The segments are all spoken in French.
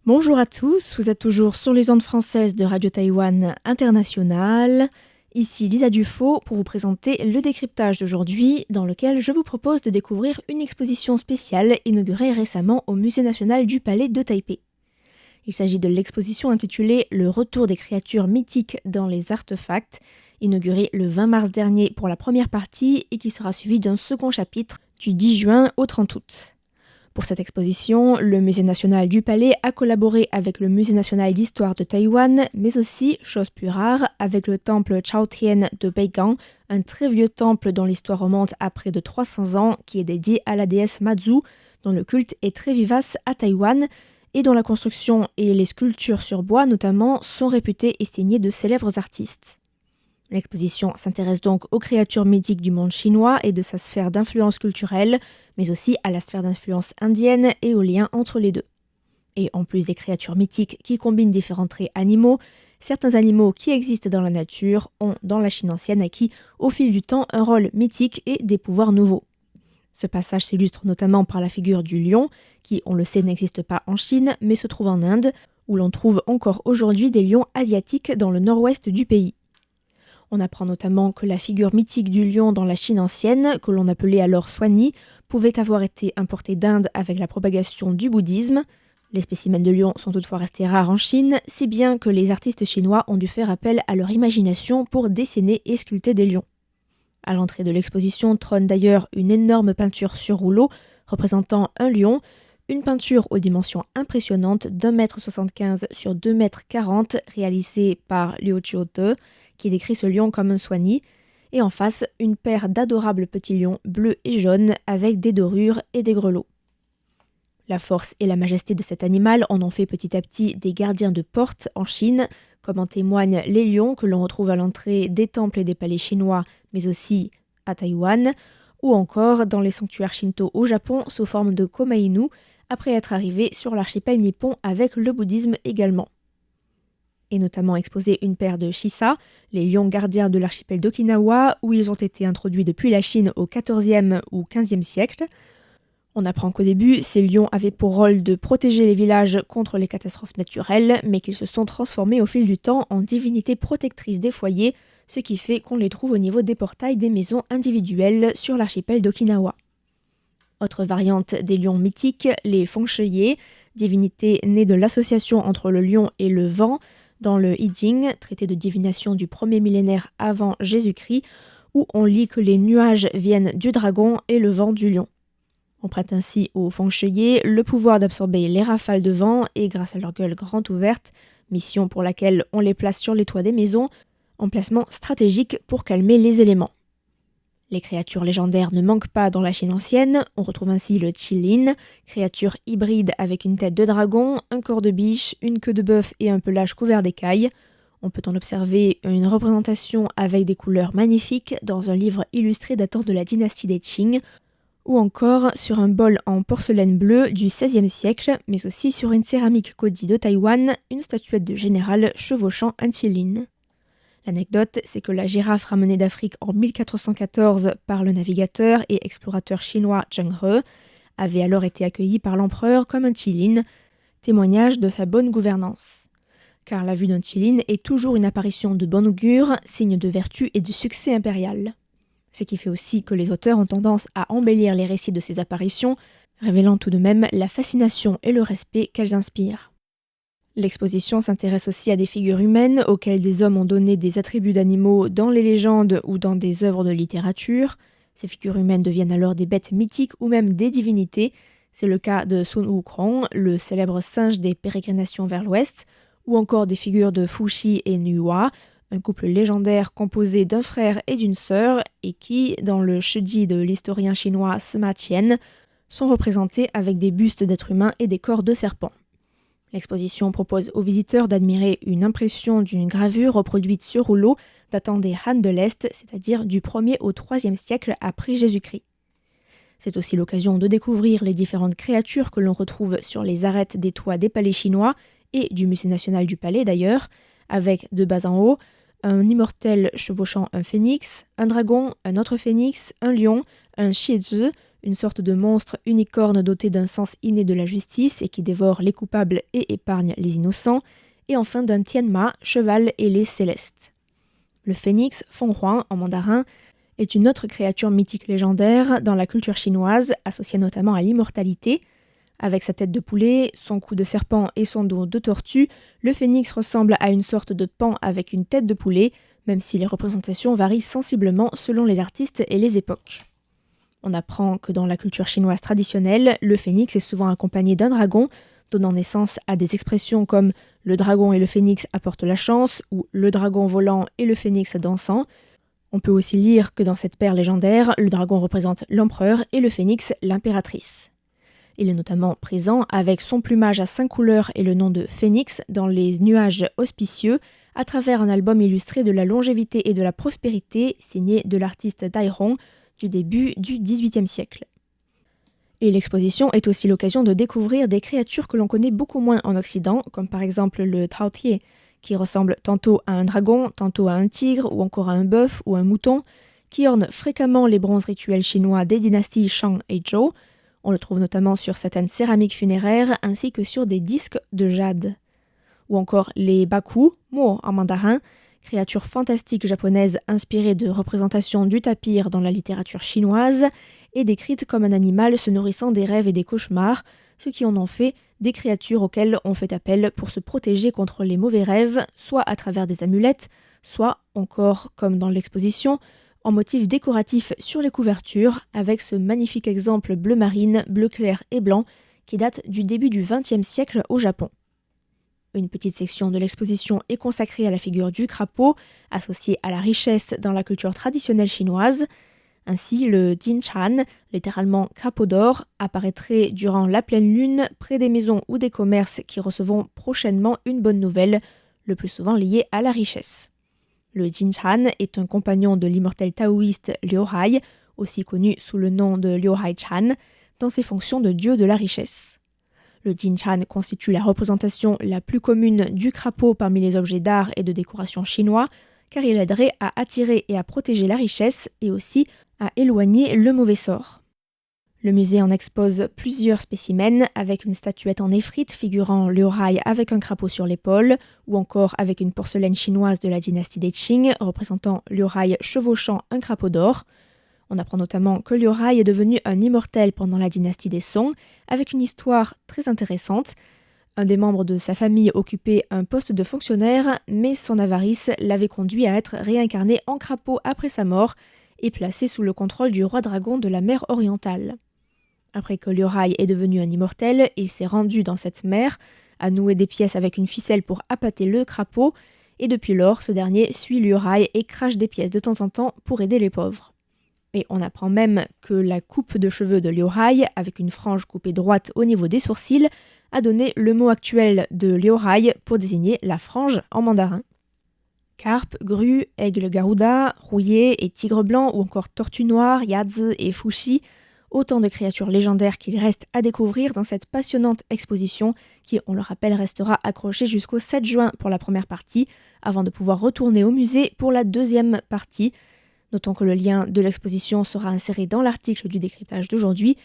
Bonjour à tous, vous êtes toujours sur les ondes françaises de Radio Taïwan International. Ici Lisa Dufaux pour vous présenter le décryptage d'aujourd'hui dans lequel je vous propose de découvrir une exposition spéciale inaugurée récemment au Musée national du Palais de Taipei. Il s'agit de l'exposition intitulée « Le retour des créatures mythiques dans les artefacts », inaugurée le 20 mars dernier pour la première partie et qui sera suivie d'un second chapitre du 10 juin au 30 août. Pour cette exposition, le Musée national du Palais a collaboré avec le Musée national d'histoire de Taïwan, mais aussi, chose plus rare, avec le temple Chaotian de Beigang, un très vieux temple dont l'histoire remonte à près de 300 ans, qui est dédié à la déesse Mazu, dont le culte est très vivace à Taïwan, et dont la construction et les sculptures sur bois notamment sont réputées et signées de célèbres artistes. L'exposition s'intéresse donc aux créatures mythiques du monde chinois et de sa sphère d'influence culturelle, mais aussi à la sphère d'influence indienne et aux liens entre les deux. Et en plus des créatures mythiques qui combinent différents traits animaux, certains animaux qui existent dans la nature ont, dans la Chine ancienne, acquis au fil du temps un rôle mythique et des pouvoirs nouveaux. Ce passage s'illustre notamment par la figure du lion, qui, on le sait, n'existe pas en Chine, mais se trouve en Inde, où l'on trouve encore aujourd'hui des lions asiatiques dans le nord-ouest du pays. On apprend notamment que la figure mythique du lion dans la Chine ancienne, que l'on appelait alors Suanyi, pouvait avoir été importée d'Inde avec la propagation du bouddhisme. Les spécimens de lions sont toutefois restés rares en Chine, si bien que les artistes chinois ont dû faire appel à leur imagination pour dessiner et sculpter des lions. À l'entrée de l'exposition trône d'ailleurs une énorme peinture sur rouleau représentant un lion, une peinture aux dimensions impressionnantes d'1,75 m sur 2,40 m réalisée par Liu Jiute, qui décrit ce lion comme un Suanyi, et en face, une paire d'adorables petits lions bleus et jaunes avec des dorures et des grelots. La force et la majesté de cet animal en ont fait petit à petit des gardiens de porte en Chine, comme en témoignent les lions que l'on retrouve à l'entrée des temples et des palais chinois, mais aussi à Taïwan, ou encore dans les sanctuaires shinto au Japon sous forme de komainu, après être arrivés sur l'archipel nippon avec le bouddhisme également. Et notamment exposé une paire de shisa, les lions gardiens de l'archipel d'Okinawa, où ils ont été introduits depuis la Chine au XIVe ou XVe siècle. On apprend qu'au début, ces lions avaient pour rôle de protéger les villages contre les catastrophes naturelles, mais qu'ils se sont transformés au fil du temps en divinités protectrices des foyers, ce qui fait qu'on les trouve au niveau des portails des maisons individuelles sur l'archipel d'Okinawa. Autre variante des lions mythiques, les fengshuiers, divinités nées de l'association entre le lion et le vent, dans le I Ching, traité de divination du 1er millénaire avant Jésus-Christ, où on lit que les nuages viennent du dragon et le vent du lion. On prête ainsi aux fengshuiers le pouvoir d'absorber les rafales de vent et grâce à leur gueule grande ouverte, mission pour laquelle on les place sur les toits des maisons, emplacement stratégique pour calmer les éléments. Les créatures légendaires ne manquent pas dans la Chine ancienne, on retrouve ainsi le Qilin, créature hybride avec une tête de dragon, un corps de biche, une queue de bœuf et un pelage couvert d'écailles. On peut en observer une représentation avec des couleurs magnifiques dans un livre illustré datant de la dynastie des Qing, ou encore sur un bol en porcelaine bleue du XVIe siècle, mais aussi sur une céramique Kodi de Taïwan, une statuette de général chevauchant un Qilin. L'anecdote, c'est que la girafe ramenée d'Afrique en 1414 par le navigateur et explorateur chinois Zheng He avait alors été accueillie par l'empereur comme un Qilin, témoignage de sa bonne gouvernance. Car la vue d'un Qilin est toujours une apparition de bon augure, signe de vertu et de succès impérial. Ce qui fait aussi que les auteurs ont tendance à embellir les récits de ces apparitions, révélant tout de même la fascination et le respect qu'elles inspirent. L'exposition s'intéresse aussi à des figures humaines auxquelles des hommes ont donné des attributs d'animaux dans les légendes ou dans des œuvres de littérature. Ces figures humaines deviennent alors des bêtes mythiques ou même des divinités. C'est le cas de Sun Wukong, le célèbre singe des pérégrinations vers l'ouest, ou encore des figures de Fuxi et Nuwa, un couple légendaire composé d'un frère et d'une sœur et qui, dans le Shiji de l'historien chinois Sima Qian, sont représentés avec des bustes d'êtres humains et des corps de serpents. L'exposition propose aux visiteurs d'admirer une impression d'une gravure reproduite sur rouleau datant des Han de l'Est, c'est-à-dire du 1er au 3e siècle après Jésus-Christ. C'est aussi l'occasion de découvrir les différentes créatures que l'on retrouve sur les arêtes des toits des palais chinois et du Musée national du Palais d'ailleurs, avec de bas en haut un immortel chevauchant un phénix, un dragon, un autre phénix, un lion, un shizi, une sorte de monstre unicorne doté d'un sens inné de la justice et qui dévore les coupables et épargne les innocents, et enfin d'un Tianma, cheval ailé céleste. Le phénix, Fenghuang en mandarin, est une autre créature mythique légendaire dans la culture chinoise, associée notamment à l'immortalité. Avec sa tête de poulet, son cou de serpent et son dos de tortue, le phénix ressemble à une sorte de paon avec une tête de poulet, même si les représentations varient sensiblement selon les artistes et les époques. On apprend que dans la culture chinoise traditionnelle, le phénix est souvent accompagné d'un dragon, donnant naissance à des expressions comme « le dragon et le phénix apportent la chance » ou « le dragon volant et le phénix dansant ». On peut aussi lire que dans cette paire légendaire, le dragon représente l'empereur et le phénix l'impératrice. Il est notamment présent avec son plumage à 5 couleurs et le nom de phénix dans les nuages auspicieux à travers un album illustré de la longévité et de la prospérité signé de l'artiste Dai Hong du début du XVIIIe siècle. Et l'exposition est aussi l'occasion de découvrir des créatures que l'on connaît beaucoup moins en Occident, comme par exemple le Taotie, qui ressemble tantôt à un dragon, tantôt à un tigre, ou encore à un bœuf ou un mouton, qui orne fréquemment les bronzes rituels chinois des dynasties Shang et Zhou. On le trouve notamment sur certaines céramiques funéraires, ainsi que sur des disques de jade. Ou encore les baku, mo en mandarin, créatures fantastiques japonaises inspirées de représentations du tapir dans la littérature chinoise, et décrites comme un animal se nourrissant des rêves et des cauchemars, ce qui en fait des créatures auxquelles on fait appel pour se protéger contre les mauvais rêves, soit à travers des amulettes, soit encore, comme dans l'exposition, en motifs décoratifs sur les couvertures, avec ce magnifique exemple bleu marine, bleu clair et blanc, qui date du début du XXe siècle au Japon. Une petite section de l'exposition est consacrée à la figure du crapaud, associée à la richesse dans la culture traditionnelle chinoise. Ainsi, le Jinchan, littéralement crapaud d'or, apparaîtrait durant la pleine lune près des maisons ou des commerces qui recevront prochainement une bonne nouvelle, le plus souvent liée à la richesse. Le Jinchan est un compagnon de l'immortel taoïste Liu Hai, aussi connu sous le nom de Liu Hai Chan, dans ses fonctions de dieu de la richesse. Le Jinchan constitue la représentation la plus commune du crapaud parmi les objets d'art et de décoration chinois, car il aiderait à attirer et à protéger la richesse et aussi à éloigner le mauvais sort. Le musée en expose plusieurs spécimens avec une statuette en néphrite figurant Liu Hai avec un crapaud sur l'épaule ou encore avec une porcelaine chinoise de la dynastie des Qing représentant Liu Hai chevauchant un crapaud d'or. On apprend notamment que Liu Hai est devenu un immortel pendant la dynastie des Song avec une histoire très intéressante. Un des membres de sa famille occupait un poste de fonctionnaire, mais son avarice l'avait conduit à être réincarné en crapaud après sa mort et placé sous le contrôle du roi dragon de la mer orientale. Après que Liu Hai est devenu un immortel, il s'est rendu dans cette mer, a noué des pièces avec une ficelle pour appâter le crapaud, et depuis lors, ce dernier suit Liu Hai et crache des pièces de temps en temps pour aider les pauvres. Et on apprend même que la coupe de cheveux de Liu Hai, avec une frange coupée droite au niveau des sourcils, a donné le mot actuel de Liu Hai pour désigner la frange en mandarin. Carpe, grue, aigle garuda, rouillé et tigre blanc ou encore tortue noire, yazi et fushi, autant de créatures légendaires qu'il reste à découvrir dans cette passionnante exposition qui, on le rappelle, restera accrochée jusqu'au 7 juin pour la première partie, avant de pouvoir retourner au musée pour la deuxième partie. Notons que le lien de l'exposition sera inséré dans l'article du décryptage d'aujourd'hui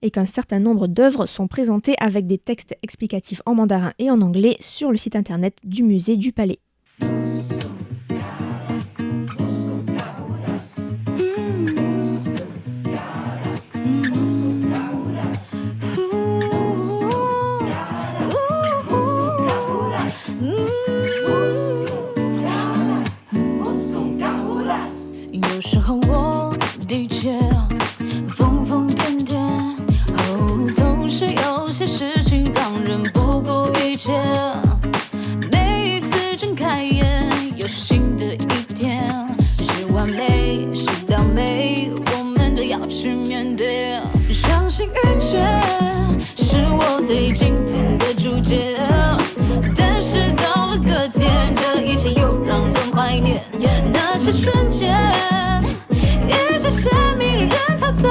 et qu'un certain nombre d'œuvres sont présentées avec des textes explicatifs en mandarin et en anglais sur le site internet du musée du Palais.那些瞬间，一直鲜明人陶醉。